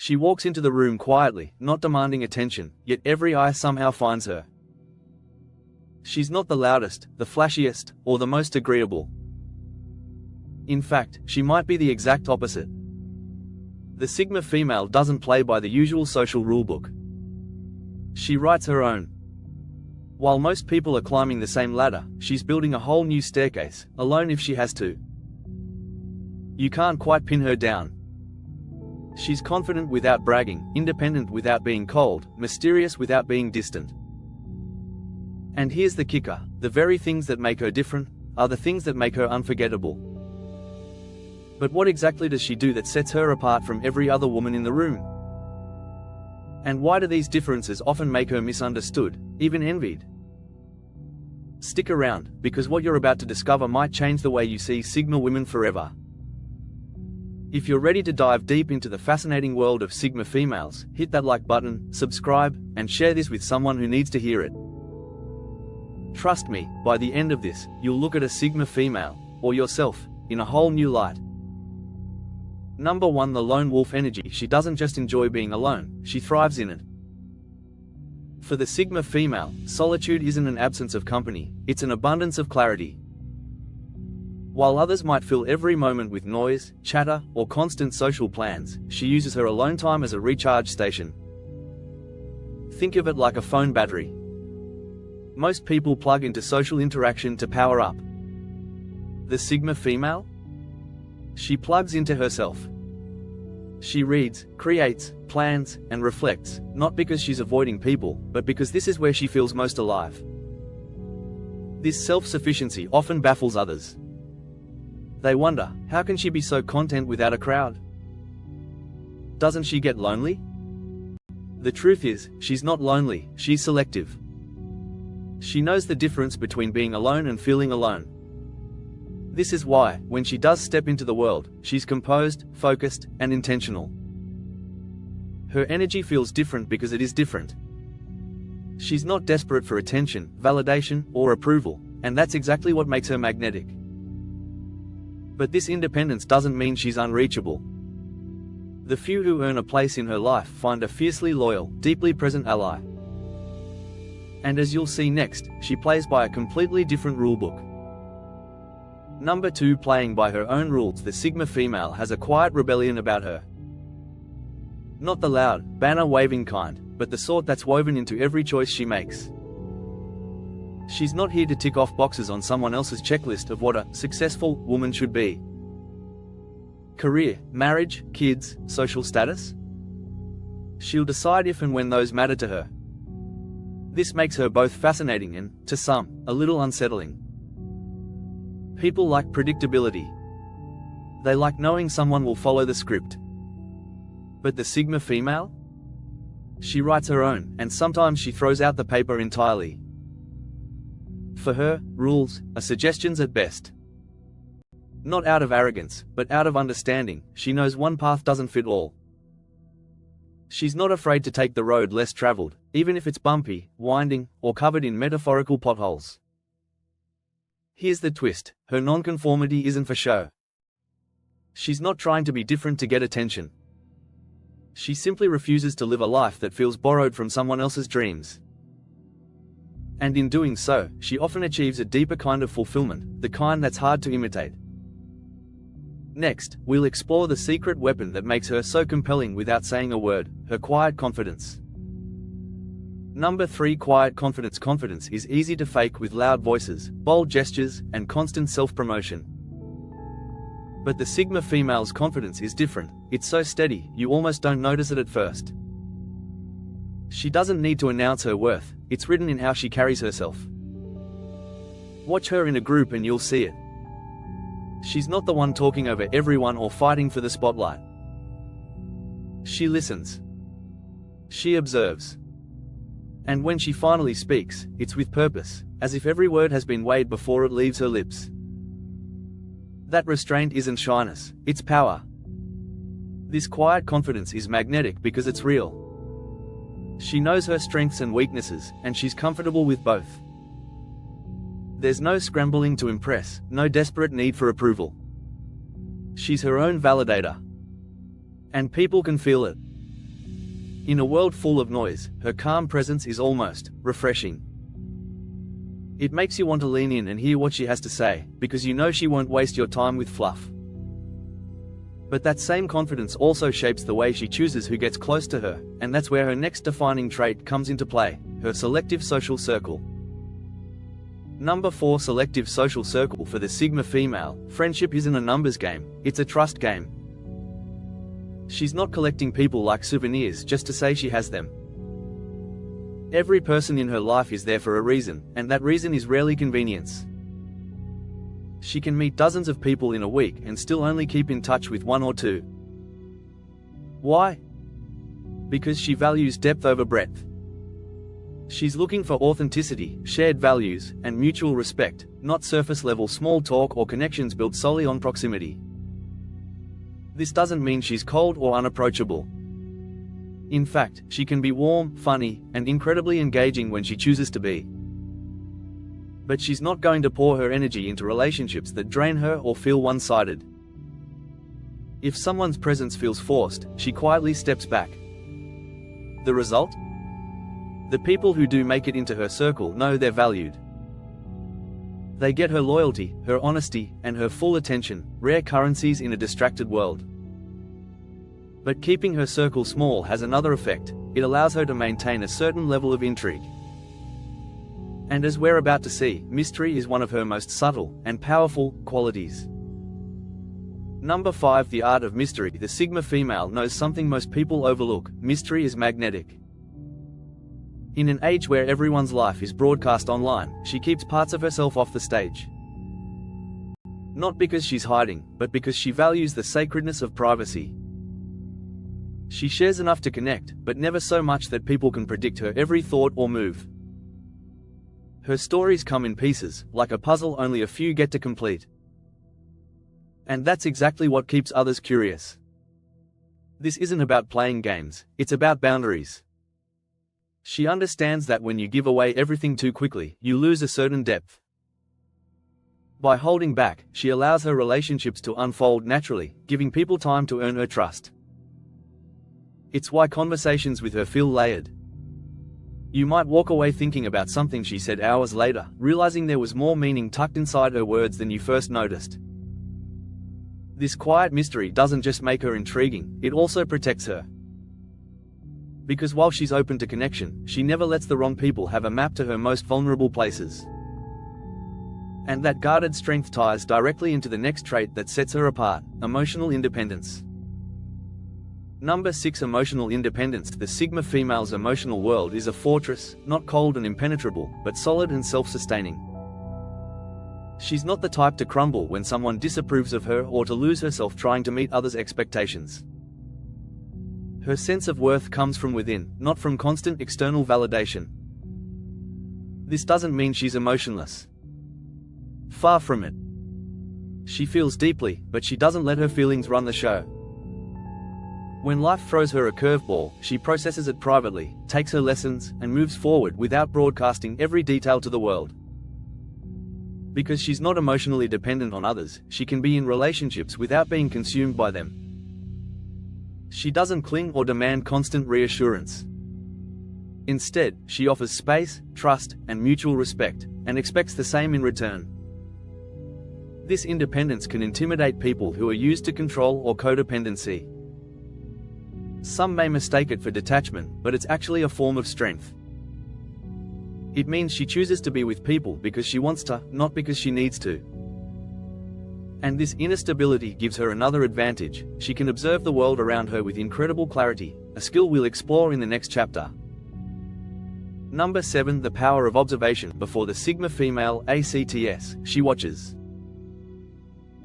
She walks into the room quietly, not demanding attention, yet every eye somehow finds her. She's not the loudest, the flashiest, or the most agreeable. In fact, she might be the exact opposite. The Sigma female doesn't play by the usual social rulebook. She writes her own. While most people are climbing the same ladder, she's building a whole new staircase, alone if she has to. You can't quite pin her down. She's confident without bragging, independent without being cold, mysterious without being distant. And here's the kicker: the very things that make her different are the things that make her unforgettable. But what exactly does she do that sets her apart from every other woman in the room? And why do these differences often make her misunderstood, even envied? Stick around, because what you're about to discover might change the way you see Sigma women forever. If you're ready to dive deep into the fascinating world of Sigma females, hit that like button, subscribe, and share this with someone who needs to hear it. Trust me, by the end of this, you'll look at a Sigma female, or yourself, in a whole new light. Number 1. The lone wolf energy. She doesn't just enjoy being alone, she thrives in it. For the Sigma female, solitude isn't an absence of company, it's an abundance of clarity. While others might fill every moment with noise, chatter, or constant social plans, she uses her alone time as a recharge station. Think of it like a phone battery. Most people plug into social interaction to power up. The Sigma female? She plugs into herself. She reads, creates, plans, and reflects, not because she's avoiding people, but because this is where she feels most alive. This self-sufficiency often baffles others. They wonder, how can she be so content without a crowd? Doesn't she get lonely? The truth is, she's not lonely, she's selective. She knows the difference between being alone and feeling alone. This is why, when she does step into the world, she's composed, focused, and intentional. Her energy feels different because it is different. She's not desperate for attention, validation, or approval, and that's exactly what makes her magnetic. But this independence doesn't mean she's unreachable. The few who earn a place in her life find a fiercely loyal, deeply present ally. And as you'll see next, she plays by a completely different rulebook. Number 2. Playing by her own rules. The Sigma female has a quiet rebellion about her. Not the loud, banner-waving kind, but the sort that's woven into every choice she makes. She's not here to tick off boxes on someone else's checklist of what a successful woman should be. Career, marriage, kids, social status? She'll decide if and when those matter to her. This makes her both fascinating and, to some, a little unsettling. People like predictability. They like knowing someone will follow the script. But the Sigma female? She writes her own, and sometimes she throws out the paper entirely. For her, rules are suggestions at best. Not out of arrogance, but out of understanding. She knows one path doesn't fit all. She's not afraid to take the road less traveled, even if it's bumpy, winding, or covered in metaphorical potholes. Here's the twist: her nonconformity isn't for show. She's not trying to be different to get attention. She simply refuses to live a life that feels borrowed from someone else's dreams. And in doing so, she often achieves a deeper kind of fulfillment, the kind that's hard to imitate. Next, we'll explore the secret weapon that makes her so compelling without saying a word: her quiet confidence. Number 3. Quiet confidence. Confidence is easy to fake with loud voices, bold gestures, and constant self-promotion. But the Sigma female's confidence is different. It's so steady, you almost don't notice it at first. She doesn't need to announce her worth, it's written in how she carries herself. Watch her in a group and you'll see it. She's not the one talking over everyone or fighting for the spotlight. She listens. She observes. And when she finally speaks, it's with purpose, as if every word has been weighed before it leaves her lips. That restraint isn't shyness, it's power. This quiet confidence is magnetic because it's real. She knows her strengths and weaknesses, and she's comfortable with both. There's no scrambling to impress, no desperate need for approval. She's her own validator. And people can feel it. In a world full of noise, her calm presence is almost refreshing. It makes you want to lean in and hear what she has to say, because you know she won't waste your time with fluff. But that same confidence also shapes the way she chooses who gets close to her, and that's where her next defining trait comes into play: her selective social circle. Number 4. Selective social circle. For the Sigma female, friendship isn't a numbers game, it's a trust game. She's not collecting people like souvenirs just to say she has them. Every person in her life is there for a reason, and that reason is rarely convenience. She can meet dozens of people in a week and still only keep in touch with one or two. Why? Because she values depth over breadth. She's looking for authenticity, shared values, and mutual respect, not surface-level small talk or connections built solely on proximity. This doesn't mean she's cold or unapproachable. In fact, she can be warm, funny, and incredibly engaging when she chooses to be. But she's not going to pour her energy into relationships that drain her or feel one-sided. If someone's presence feels forced, she quietly steps back. The result? The people who do make it into her circle know they're valued. They get her loyalty, her honesty, and her full attention, rare currencies in a distracted world. But keeping her circle small has another effect: it allows her to maintain a certain level of intrigue. And as we're about to see, mystery is one of her most subtle and powerful qualities. Number 5. The art of mystery. The Sigma female knows something most people overlook: mystery is magnetic. In an age where everyone's life is broadcast online, she keeps parts of herself off the stage. Not because she's hiding, but because she values the sacredness of privacy. She shares enough to connect, but never so much that people can predict her every thought or move. Her stories come in pieces, like a puzzle only a few get to complete. And that's exactly what keeps others curious. This isn't about playing games, it's about boundaries. She understands that when you give away everything too quickly, you lose a certain depth. By holding back, she allows her relationships to unfold naturally, giving people time to earn her trust. It's why conversations with her feel layered. You might walk away thinking about something she said hours later, realizing there was more meaning tucked inside her words than you first noticed. This quiet mystery doesn't just make her intriguing, it also protects her. Because while she's open to connection, she never lets the wrong people have a map to her most vulnerable places. And that guarded strength ties directly into the next trait that sets her apart: emotional independence. Number 6. Emotional independence. The Sigma female's emotional world is a fortress, not cold and impenetrable, but solid and self-sustaining. She's not the type to crumble when someone disapproves of her or to lose herself trying to meet others' expectations. Her sense of worth comes from within, not from constant external validation. This doesn't mean she's emotionless. Far from it. She feels deeply, but she doesn't let her feelings run the show. When life throws her a curveball, she processes it privately, takes her lessons, and moves forward without broadcasting every detail to the world. Because she's not emotionally dependent on others, she can be in relationships without being consumed by them. She doesn't cling or demand constant reassurance. Instead, she offers space, trust, and mutual respect, and expects the same in return. This independence can intimidate people who are used to control or codependency. Some may mistake it for detachment, but it's actually a form of strength. It means she chooses to be with people because she wants to, not because she needs to. And this inner stability gives her another advantage: she can observe the world around her with incredible clarity, a skill we'll explore in the next chapter. Number 7. The power of observation. Before the Sigma female ACTS, she watches.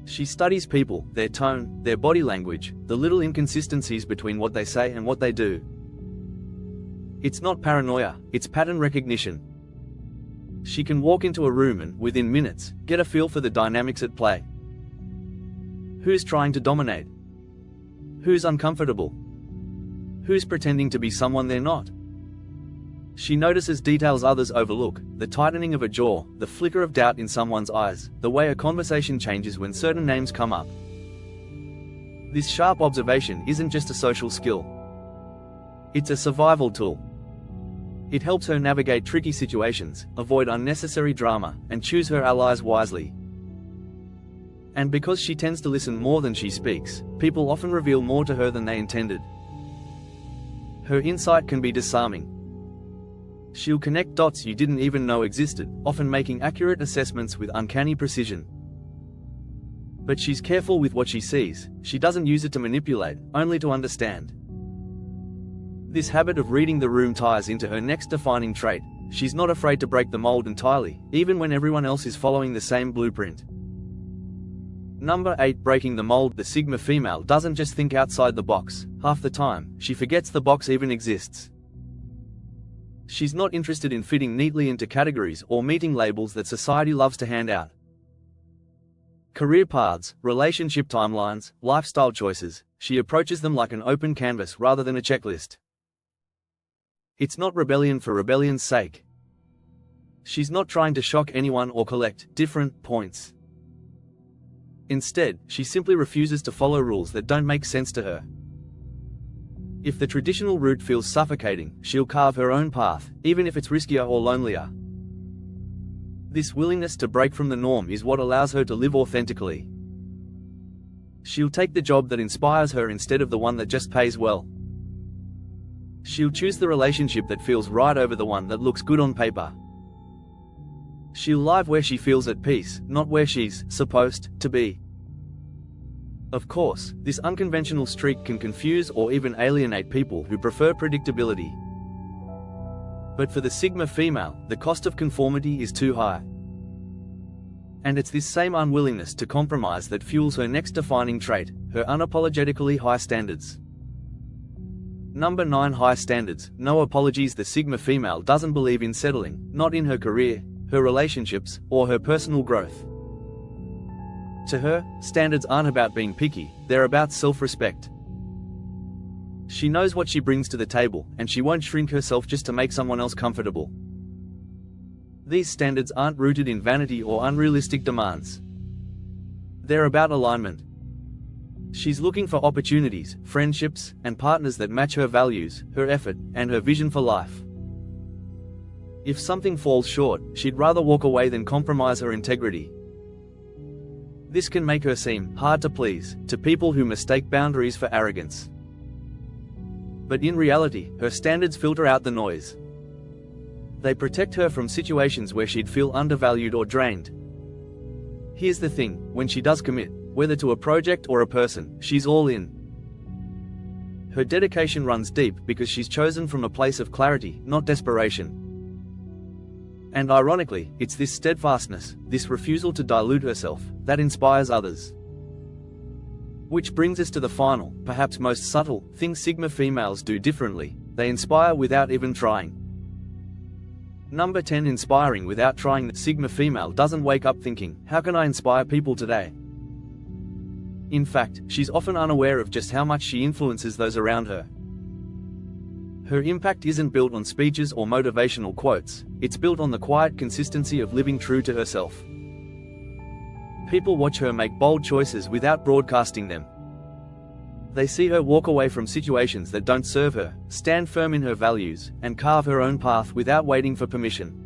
She studies people, their tone, their body language, the little inconsistencies between what they say and what they do. It's not paranoia, it's pattern recognition. She can walk into a room and, within minutes, get a feel for the dynamics at play. Who's trying to dominate? Who's uncomfortable? Who's pretending to be someone they're not? She notices details others overlook: the tightening of a jaw, the flicker of doubt in someone's eyes, the way a conversation changes when certain names come up. This sharp observation isn't just a social skill. It's a survival tool. It helps her navigate tricky situations, avoid unnecessary drama, and choose her allies wisely. And because she tends to listen more than she speaks, people often reveal more to her than they intended. Her insight can be disarming. She'll connect dots you didn't even know existed, often making accurate assessments with uncanny precision. But she's careful with what she sees. She doesn't use it to manipulate, only to understand. This habit of reading the room ties into her next defining trait. She's not afraid to break the mold entirely, even when everyone else is following the same blueprint. Number 8. Breaking the mold. The Sigma female doesn't just think outside the box. Half the time, she forgets the box even exists. She's not interested in fitting neatly into categories or meeting labels that society loves to hand out. Career paths, relationship timelines, lifestyle choices, she approaches them like an open canvas rather than a checklist. It's not rebellion for rebellion's sake. She's not trying to shock anyone or collect different points. Instead, she simply refuses to follow rules that don't make sense to her. If the traditional route feels suffocating, she'll carve her own path, even if it's riskier or lonelier. This willingness to break from the norm is what allows her to live authentically. She'll take the job that inspires her instead of the one that just pays well. She'll choose the relationship that feels right over the one that looks good on paper. She'll live where she feels at peace, not where she's supposed to be. Of course, this unconventional streak can confuse or even alienate people who prefer predictability. But for the Sigma female, the cost of conformity is too high. And it's this same unwillingness to compromise that fuels her next defining trait, her unapologetically high standards. Number 9. High standards. No apologies. The Sigma female doesn't believe in settling, not in her career, her relationships, or her personal growth. To her, standards aren't about being picky, they're about self-respect. She knows what she brings to the table, and she won't shrink herself just to make someone else comfortable. These standards aren't rooted in vanity or unrealistic demands. They're about alignment. She's looking for opportunities, friendships, and partners that match her values, her effort, and her vision for life. If something falls short, she'd rather walk away than compromise her integrity. This can make her seem hard to please to people who mistake boundaries for arrogance. But in reality, her standards filter out the noise. They protect her from situations where she'd feel undervalued or drained. Here's the thing, when she does commit, whether to a project or a person, she's all in. Her dedication runs deep because she's chosen from a place of clarity, not desperation. And ironically, it's this steadfastness, this refusal to dilute herself, that inspires others. Which brings us to the final, perhaps most subtle, thing Sigma females do differently: they inspire without even trying. Number 10. Inspiring without trying. The Sigma female doesn't wake up thinking, how can I inspire people today? In fact, she's often unaware of just how much she influences those around her. Her impact isn't built on speeches or motivational quotes, it's built on the quiet consistency of living true to herself. People watch her make bold choices without broadcasting them. They see her walk away from situations that don't serve her, stand firm in her values, and carve her own path without waiting for permission.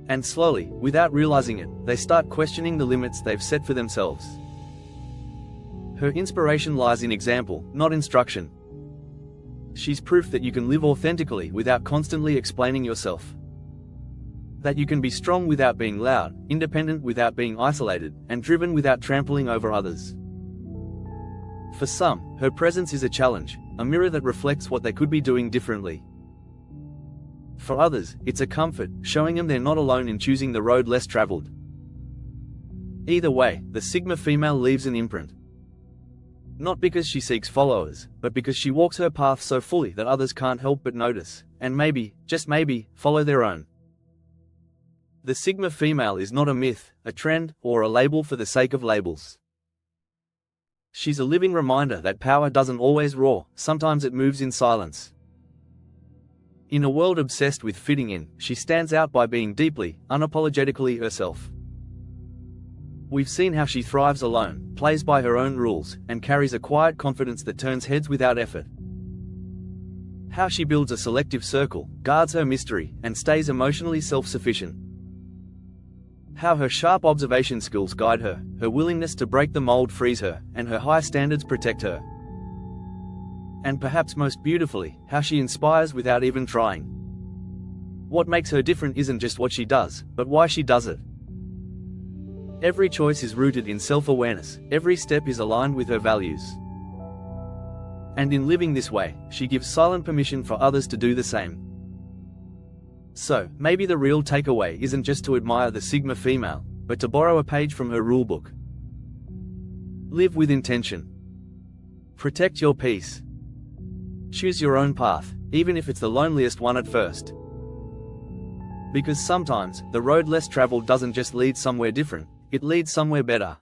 And slowly, without realizing it, they start questioning the limits they've set for themselves. Her inspiration lies in example, not instruction. She's proof that you can live authentically without constantly explaining yourself. That you can be strong without being loud, independent without being isolated, and driven without trampling over others. For some, her presence is a challenge, a mirror that reflects what they could be doing differently. For others, it's a comfort, showing them they're not alone in choosing the road less traveled. Either way, the Sigma female leaves an imprint. Not because she seeks followers, but because she walks her path so fully that others can't help but notice, and maybe, just maybe, follow their own. The Sigma female is not a myth, a trend, or a label for the sake of labels. She's a living reminder that power doesn't always roar, sometimes it moves in silence. In a world obsessed with fitting in, she stands out by being deeply, unapologetically herself. We've seen how she thrives alone, plays by her own rules, and carries a quiet confidence that turns heads without effort. How she builds a selective circle, guards her mystery, and stays emotionally self-sufficient. How her sharp observation skills guide her, her willingness to break the mold frees her, and her high standards protect her. And perhaps most beautifully, how she inspires without even trying. What makes her different isn't just what she does, but why she does it. Every choice is rooted in self-awareness, every step is aligned with her values. And in living this way, she gives silent permission for others to do the same. So, maybe the real takeaway isn't just to admire the Sigma female, but to borrow a page from her rulebook. Live with intention. Protect your peace. Choose your own path, even if it's the loneliest one at first. Because sometimes, the road less traveled doesn't just lead somewhere different, it leads somewhere better.